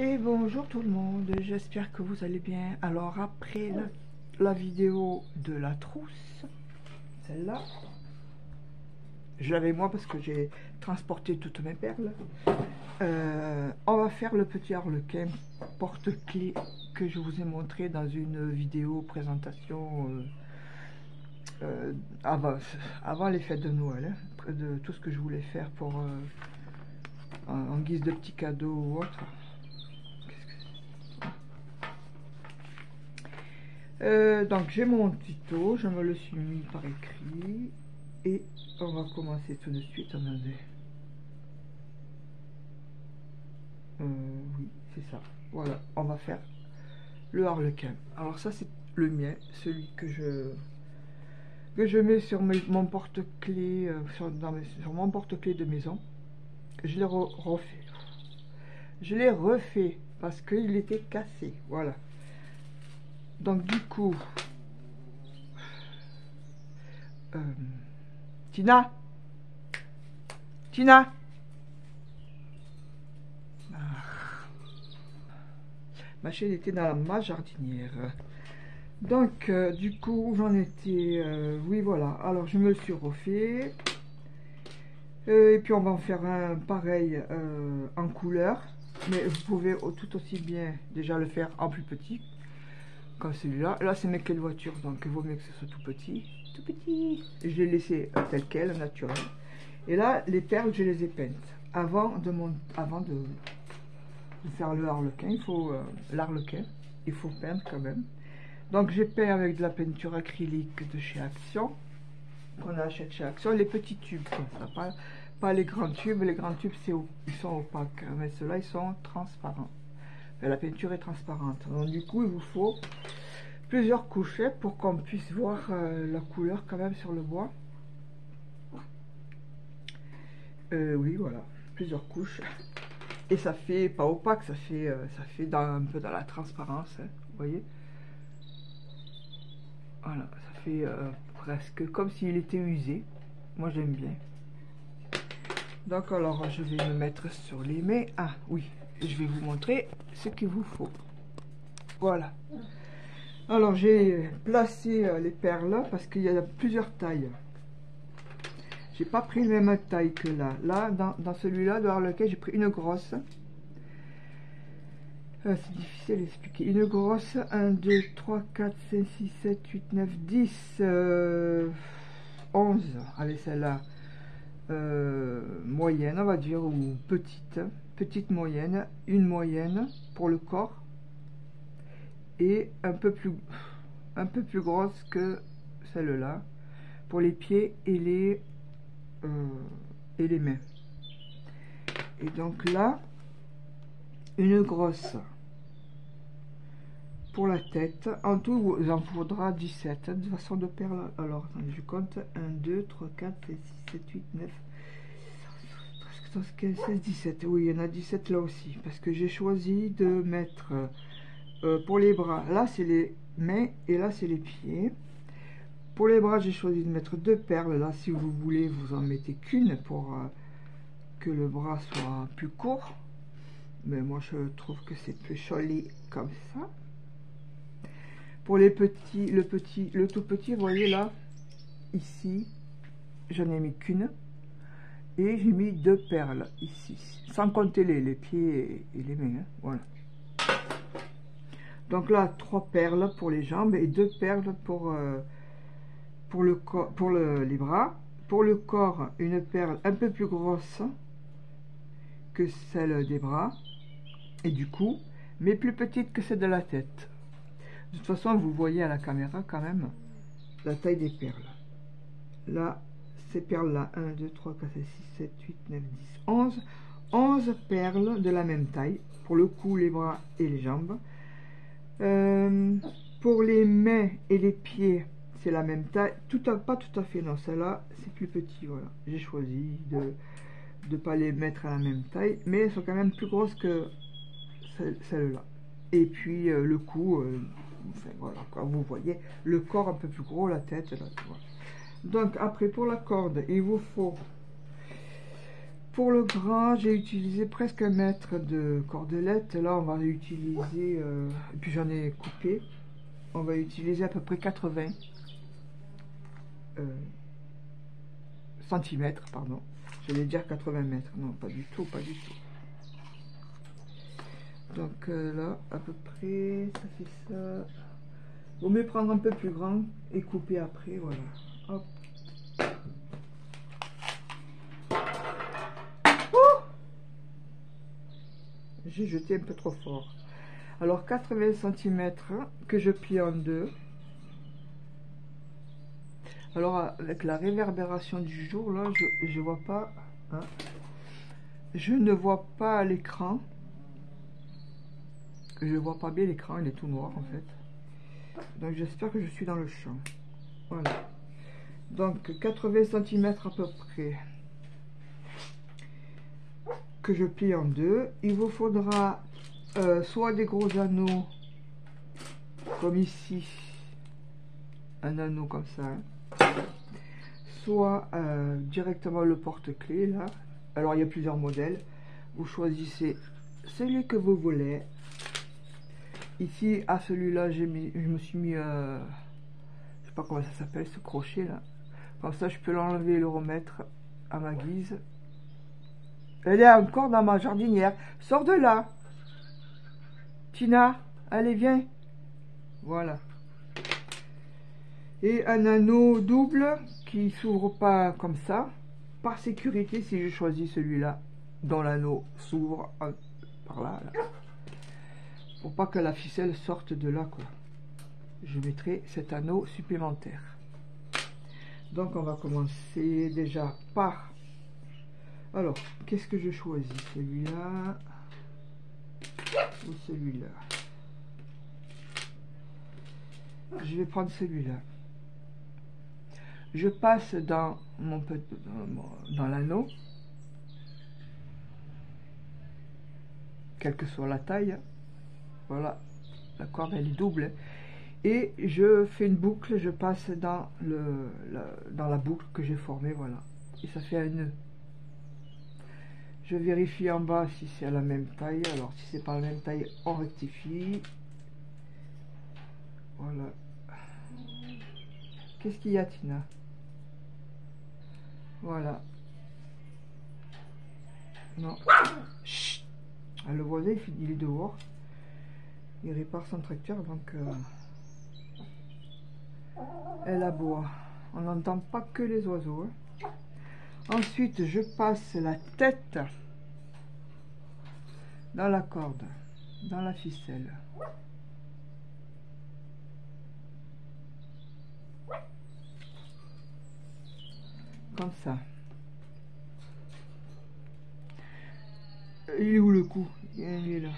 Et bonjour tout le monde, j'espère que vous allez bien. Alors après la vidéo de la trousse, celle-là, je l'avais moi parce que j'ai transporté toutes mes perles. On va faire le petit harlequin porte-clés que je vous ai montré dans une vidéo présentation avant les fêtes de Noël, hein, de tout ce que je voulais faire pour en guise de petit cadeau ou autre. Donc j'ai mon tuto, je me le suis mis par écrit et on va commencer tout de suite. Attendez. Oui, c'est ça. Voilà, on va faire le harlequin. Alors ça c'est le mien, celui que je mets sur mon porte-clés, sur mon porte-clés de maison. Je l'ai refait. Je l'ai refait parce qu'il était cassé. Voilà. Donc du coup, Tina, ma chaîne était dans ma jardinière. Donc du coup j'en étais, oui voilà. Alors je me suis refait et puis on va en faire un pareil en couleur, mais vous pouvez tout aussi bien déjà le faire en plus petit comme celui-là. Là c'est mes quelle voiture, donc il vaut mieux que ce soit tout petit. Et je l'ai laissé tel quel, naturel. Et là les perles je les ai peintes avant de faire le harlequin. Il faut l'arlequin, il faut peindre quand même. Donc j'ai peint avec de la peinture acrylique de chez Action, qu'on achète chez Action, les petits tubes comme ça, pas les grands tubes. Les grands tubes ils sont opaques, mais ceux-là ils sont transparents. La peinture est transparente, donc du coup il vous faut plusieurs couches pour qu'on puisse voir la couleur quand même sur le bois. Oui voilà, plusieurs couches. Et ça fait pas opaque, ça fait un peu dans la transparence, hein, vous voyez. Voilà, ça fait presque comme s'il était usé. Moi j'aime bien. Donc alors je vais me mettre sur les mains. Ah oui, je vais vous montrer ce qu'il vous faut. Voilà. Alors j'ai placé les perles parce qu'il y a plusieurs tailles. J'ai pas pris la même taille que là. Là, dans celui-là, dans lequel j'ai pris une grosse. C'est difficile à expliquer. Une grosse, 1, 2, 3, 4, 5, 6, 7, 8, 9, 10, 11. Allez, celle-là, moyenne, on va dire, ou petite. Petite moyenne, une moyenne pour le corps. Et un peu plus grosse que celle-là pour les pieds et les mains. Et donc là, une grosse pour la tête. En tout, il en faudra 17 de façon de perles. Alors, attendez, je compte 1, 2, 3, 4, 5, 6, 7, 8, 9, 12, 15, 16, 17. Oui, il y en a 17 là aussi. Parce que j'ai choisi de mettre pour les bras, là c'est les mains et là c'est les pieds. Pour les bras, j'ai choisi de mettre 2 perles. Là, si vous voulez, vous en mettez qu'une pour que le bras soit plus court. Mais moi, je trouve que c'est plus joli comme ça. Pour les petits, le tout petit, vous voyez là, ici, j'en ai mis qu'une. Et j'ai mis 2 perles ici, sans compter les pieds et les mains. Hein, voilà. Donc là, 3 perles pour les jambes et 2 perles pour le corps, pour les bras. Pour le corps, une perle un peu plus grosse que celle des bras et du cou, mais plus petite que celle de la tête. De toute façon, vous voyez à la caméra quand même la taille des perles. Là, ces perles-là, 1, 2, 3, 4, 5, 6, 7, 8, 9, 10, 11. 11 perles de la même taille pour le cou, les bras et les jambes. Pour les mains et les pieds, c'est la même taille. Pas tout à fait, non, celle-là, c'est plus petit, voilà. J'ai choisi de ne pas les mettre à la même taille, mais elles sont quand même plus grosses que celle-là. Et puis le cou, enfin voilà, quand vous voyez, le corps un peu plus gros, la tête, là, voilà. Donc après, pour la corde, il vous faut pour le gras, j'ai utilisé presque 1 mètre de cordelette. Là, on va utiliser, et puis j'en ai coupé, on va utiliser à peu près 80 centimètres, pardon. J'allais dire 80 mètres, non, pas du tout, pas du tout. Donc là, à peu près, ça fait ça. Vaut mieux prendre un peu plus grand et couper après, voilà. Hop. J'ai jeté un peu trop fort. Alors 80 centimètres que je plie en deux. Alors avec la réverbération du jour, là, je vois pas, hein, je ne vois pas l'écran. Je vois pas bien l'écran, il est tout noir en fait. Donc j'espère que je suis dans le champ. Voilà. Donc 80 centimètres à peu près que je plie en deux. Il vous faudra soit des gros anneaux comme ici, un anneau comme ça, hein, soit directement le porte-clés là. Alors il y a plusieurs modèles, vous choisissez celui que vous voulez. Ici à celui-là je me suis mis je sais pas comment ça s'appelle, ce crochet là, comme ça je peux l'enlever et le remettre à ma guise. Elle est encore dans ma jardinière, sors de là Tina, allez viens, voilà. Et un anneau double qui s'ouvre pas comme ça, par sécurité si je choisis celui-là dont l'anneau s'ouvre par là, là, pour pas que la ficelle sorte de là quoi. Je mettrai cet anneau supplémentaire. Donc on va commencer déjà par, alors qu'est-ce que je choisis, celui-là ou celui-là? Je vais prendre celui-là. Je passe dans dans l'anneau, quelle que soit la taille. Voilà, la corde elle est double. Et je fais une boucle, je passe dans la boucle que j'ai formée, voilà. Et ça fait un nœud. Je vérifie en bas si c'est à la même taille. Alors si c'est pas la même taille, on rectifie. Voilà. Qu'est-ce qu'il y a, Tina? Voilà. Non. Chut. Le voisin, il est dehors. Il répare son tracteur, donc elle aboie. On n'entend pas que les oiseaux. Hein. Ensuite, je passe la tête dans la corde, dans la ficelle. Comme ça. Il est où le cou? Il est là.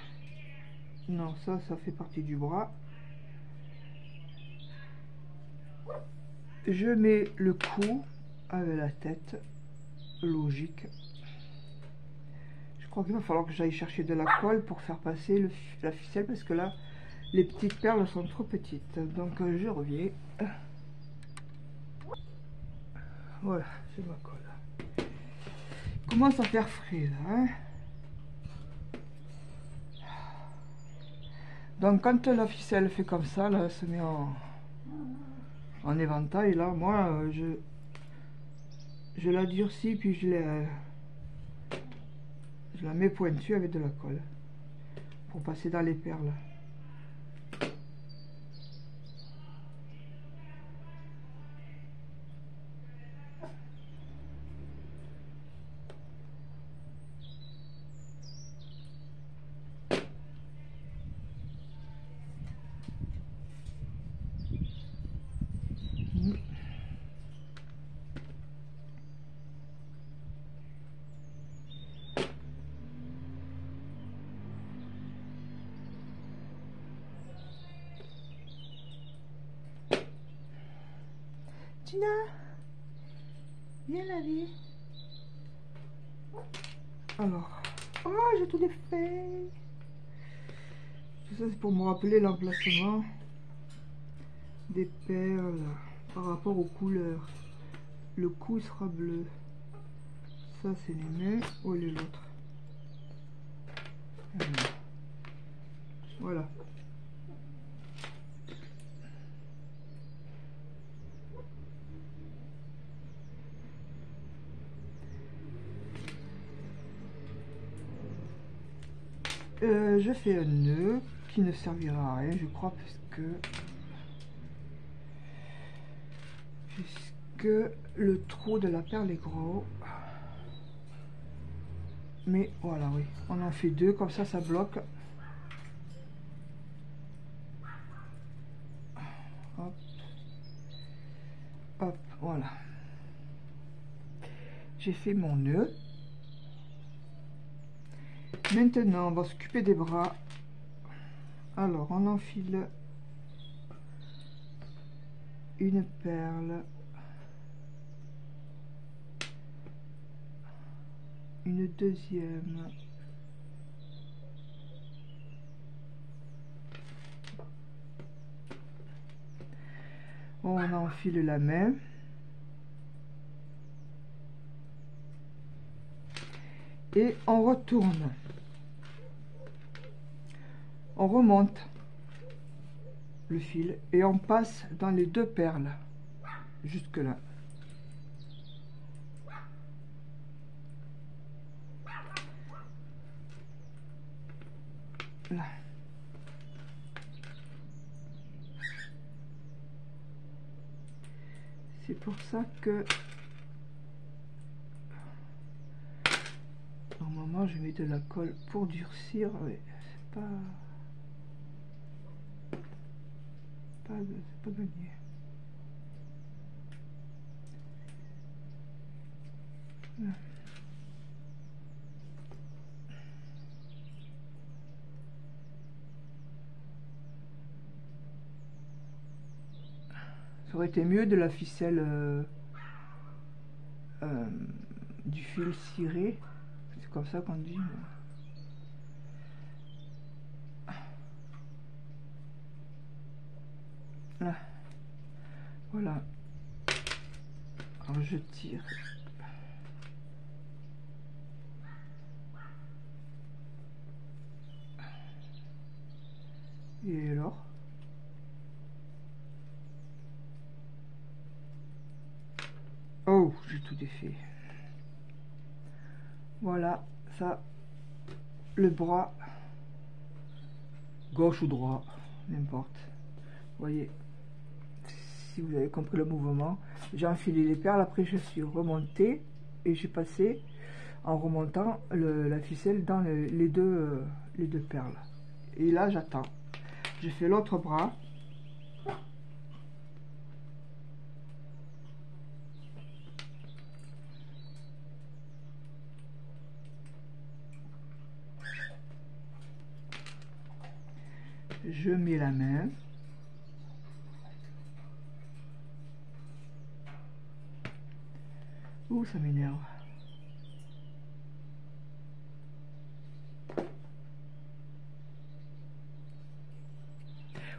Non, ça fait partie du bras. Je mets le cou avec la tête. Logique. Je crois qu'il va falloir que j'aille chercher de la colle pour faire passer la ficelle parce que là, les petites perles sont trop petites. Donc je reviens. Voilà, c'est ma colle. Il commence à faire frais là. Hein. Donc quand la ficelle fait comme ça, là, elle se met en éventail. Là, moi, je la durcis puis je la mets pointue avec de la colle pour passer dans les perles. Tina, viens la vie. Alors, oh, j'ai tout défait. Tout ça, c'est pour me rappeler l'emplacement des perles par rapport aux couleurs. Le cou sera bleu. Ça c'est les mains. Où est l'autre? Voilà. Je fais un nœud qui ne servira à rien, je crois, puisque le trou de la perle est gros. Mais voilà, oui, on en fait deux, comme ça bloque. Hop, hop, voilà. J'ai fait mon nœud. Maintenant, on va s'occuper des bras. Alors, on enfile une perle, une deuxième, on enfile la main, et on retourne, on remonte le fil et on passe dans les deux perles jusque là. Là. C'est pour ça que normalement je mets de la colle pour durcir, mais c'est pas gagné. Là. Ça aurait été mieux de la ficelle du fil ciré, c'est comme ça qu'on dit. Là, voilà. Alors je tire. Et alors? Oh, j'ai tout défait. Voilà, ça, le bras, gauche ou droit, n'importe. Vous voyez, si vous avez compris le mouvement, j'ai enfilé les perles, après je suis remontée et j'ai passé en remontant la ficelle dans les deux perles. Et là, j'attends. Je fais l'autre bras. Je mets la main. Ouh, ça m'énerve.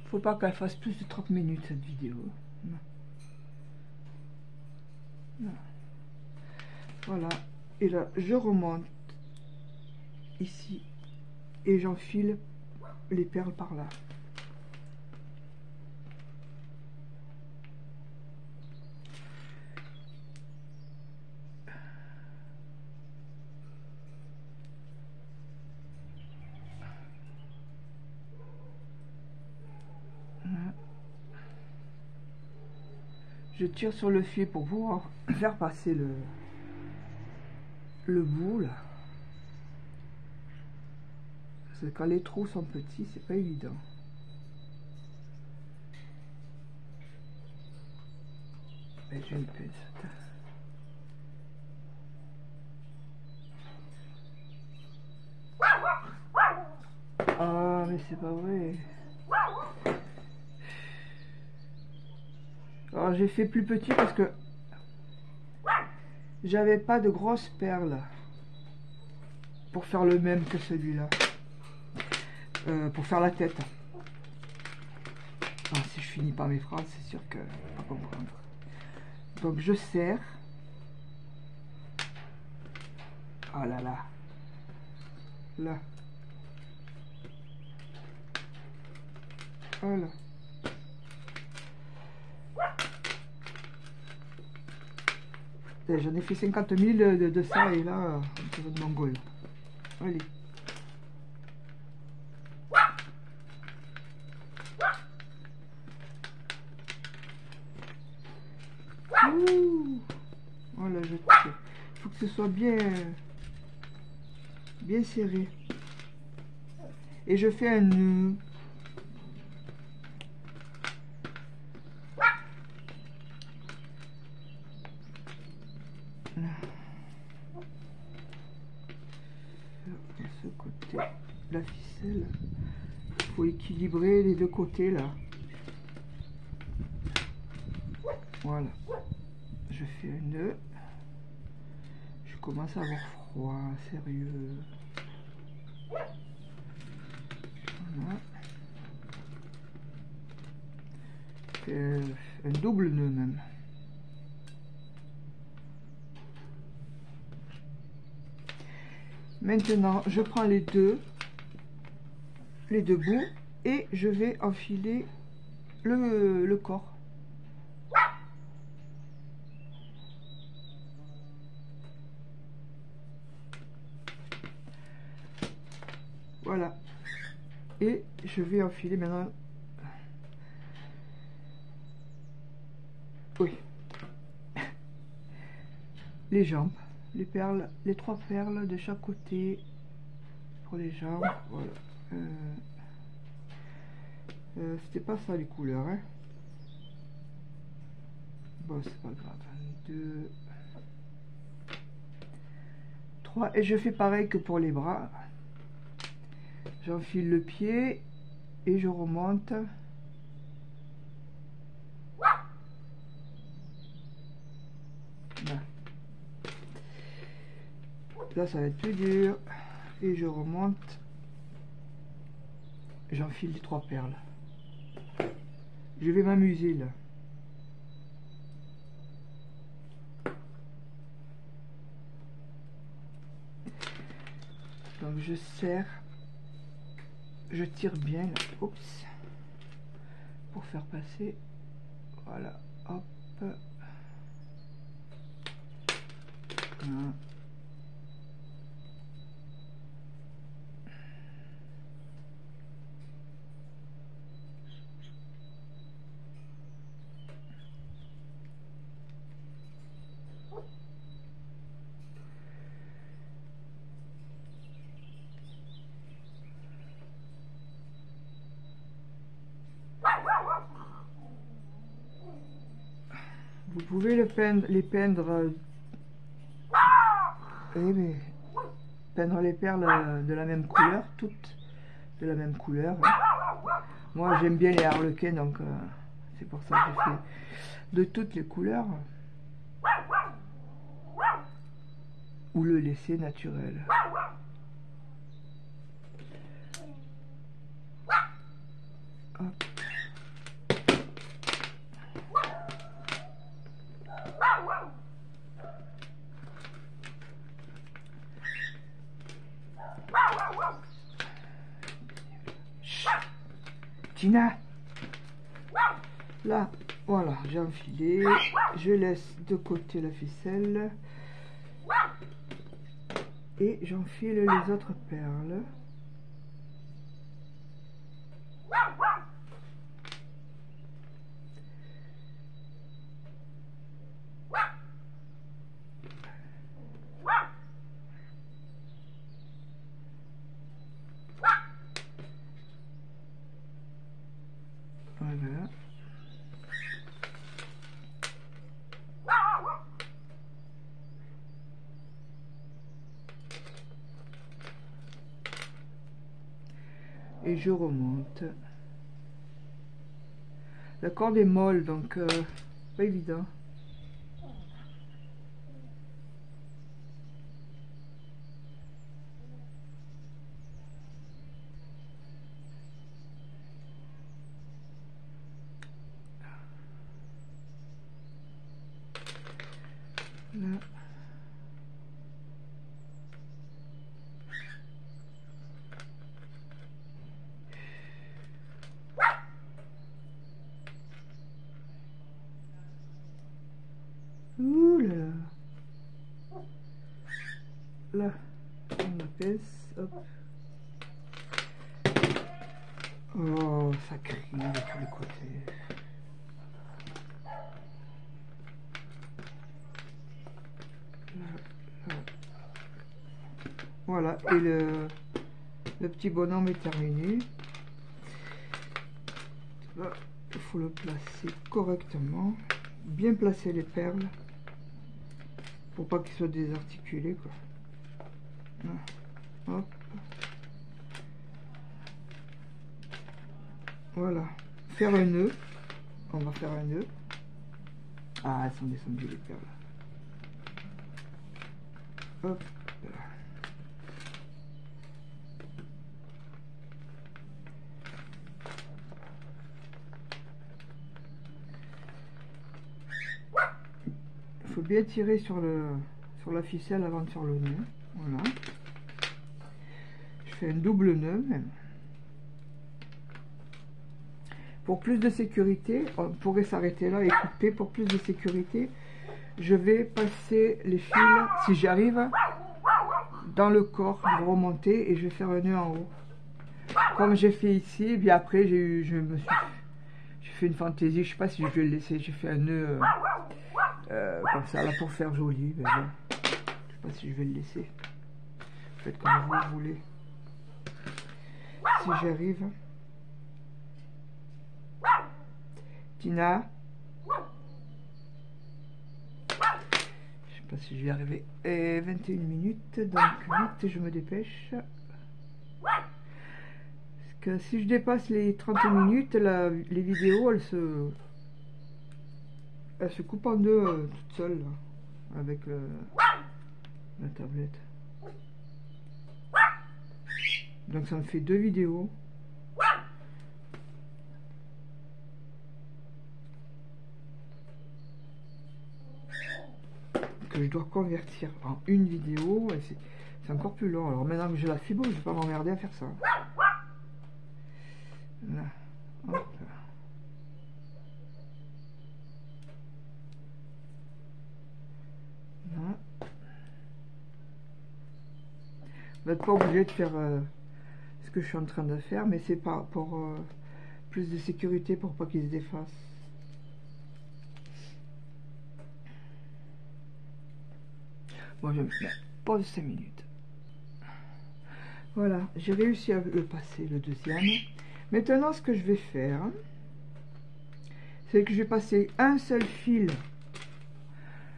Faut pas qu'elle fasse plus de 30 minutes cette vidéo. Non. Non. Voilà. Et là, je remonte ici et j'enfile les perles par là. Je tire sur le fil pour pouvoir faire passer le bout là. Parce que quand les trous sont petits, c'est pas évident. Et j'ai une pince. Ah, mais c'est pas vrai. Alors j'ai fait plus petit parce que j'avais pas de grosses perles pour faire le même que celui-là. Pour faire la tête. Ah, si je finis pas mes phrases, c'est sûr que pas comprendre. Donc je serre. Ah là là. Là. Voilà. J'en ai fait 50 000 de ça et là, ça va de mongol. Allez. Ouh. Voilà, je tire. Il faut que ce soit bien serré. Et je fais un nœud. De ce côté, la ficelle. Il faut équilibrer les deux côtés là. Voilà. Je fais un nœud. Je commence à avoir froid, sérieux. Voilà. Un double nœud même. Maintenant, je prends les deux bouts et je vais enfiler le corps. Voilà. Et je vais enfiler maintenant. Oui. Les jambes, les perles, les 3 perles de chaque côté pour les jambes. Voilà. C'était pas ça les couleurs, hein. Bon, c'est pas grave. 1, 2, 3. Et je fais pareil que pour les bras. J'enfile le pied et je remonte. Là, ça va être plus dur. Et je remonte. J'enfile les 3 perles. Je vais m'amuser là. Donc je serre. Je tire bien là. Oups. Pour faire passer. Voilà. Hop. Voilà. Vous pouvez les peindre, peindre les perles de la même couleur, toutes de la même couleur. Moi j'aime bien les harlequins, donc c'est pour ça que je fais de toutes les couleurs. Ou le laisser naturel. Hop. Tina, là, voilà, j'ai enfilé, je laisse de côté la ficelle et j'enfile les autres perles. Voilà. Et je remonte. La corde est molle, donc pas évident. Là. Oh, ça crie de tous les côtés. Voilà, et le petit bonhomme est terminé. Là, il faut le placer correctement. Bien placer les perles. Pour pas qu'ils soient désarticulés, quoi. Là. Hop. Voilà. Faire un nœud. On va faire un nœud. Ah, elles sont descendues les perles. Hop. Il faut bien tirer sur la ficelle avant de faire le nœud. Voilà. Je fais un double nœud même. Pour plus de sécurité, on pourrait s'arrêter là et couper. Pour plus de sécurité, je vais passer les fils, si j'y arrive, dans le corps, je vais remonter et je vais faire un nœud en haut. Comme j'ai fait ici, et puis après j'ai fait une fantaisie, je sais pas si je vais le laisser, j'ai fait un nœud comme ça là pour faire joli, mais bon, je sais pas si je vais le laisser. Faites comme vous voulez. Si j'arrive. Tina. Je sais pas si je vais y arriver. Et 21 minutes, donc vite je me dépêche. Parce que si je dépasse les 30 minutes, les vidéos elles se coupent en deux toutes seules là, avec la tablette. Donc ça me fait 2 vidéos. Que je dois convertir en une vidéo, c'est encore plus long. Alors maintenant que j'ai la fibre, je vais pas m'emmerder à faire ça. Là. Hop. Là. Vous n'êtes pas obligé de faire ce que je suis en train de faire, mais c'est pas pour plus de sécurité pour pas qu'il se défasse. Bon, je vais me pause 5 minutes. Voilà, j'ai réussi à le passer, le deuxième. Maintenant, ce que je vais faire, c'est que je vais passer un seul fil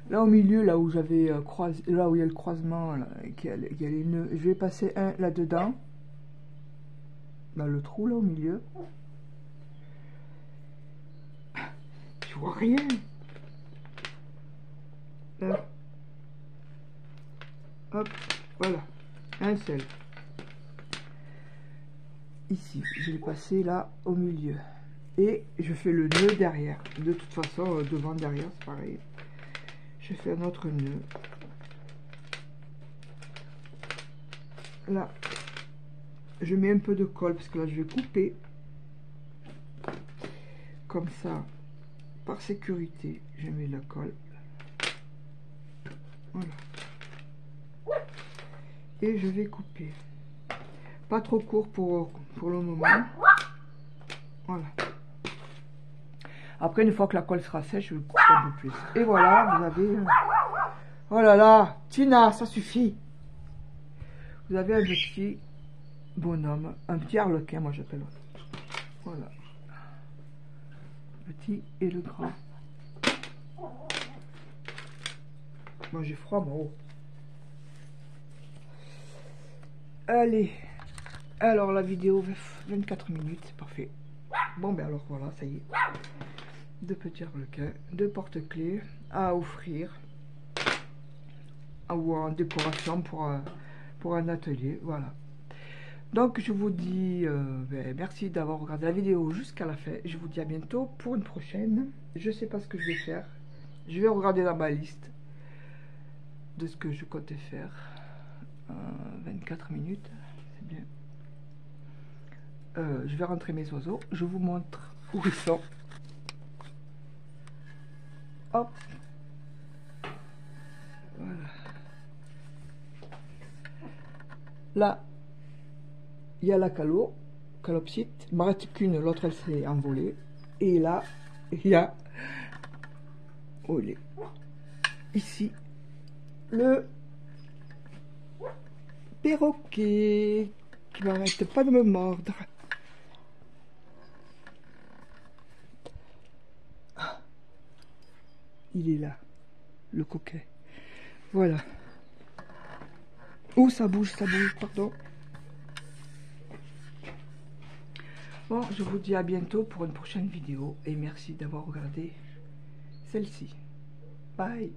là au milieu, là où j'avais croisé, là où il y a le croisement, là, il y a les nœuds. Je vais passer un là-dedans, dans le trou là au milieu. Je vois rien. Là. Hop, voilà, un seul. Ici, je vais passer là au milieu. Et je fais le nœud derrière. De toute façon, devant, derrière, c'est pareil. Je fais un autre nœud. Là, je mets un peu de colle parce que là, je vais couper. Comme ça, par sécurité, je mets la colle. Voilà. Et je vais couper. Pas trop court pour le moment. Voilà. Après, une fois que la colle sera sèche, je vais couper un peu plus. Et voilà, vous avez... Oh là là, Tina, ça suffit. Vous avez un petit bonhomme, un petit harlequin, moi j'appelle. Voilà. Le petit et le grand. Moi j'ai froid, moi. Allez. Alors la vidéo, 24 minutes, c'est parfait. Bon ben alors voilà, ça y est. 2 petits harlequins, 2 porte-clés à offrir. Ou en décoration pour un atelier, voilà. Donc je vous dis merci d'avoir regardé la vidéo jusqu'à la fin. Je vous dis à bientôt pour une prochaine. Je sais pas ce que je vais faire. Je vais regarder dans ma liste de ce que je comptais faire. 24 minutes, c'est bien. Je vais rentrer mes oiseaux. Je vous montre où ils sont. Hop. Voilà. Là, il y a la calo. calopsite. Il m'en reste qu'une, l'autre elle s'est envolée. Et là, il y a, oh, il est ici, le perroquet qui m'arrête pas de me mordre. Il est là, le coquet. Voilà. Oh, ça bouge, pardon. Bon, je vous dis à bientôt pour une prochaine vidéo et merci d'avoir regardé celle-ci. Bye.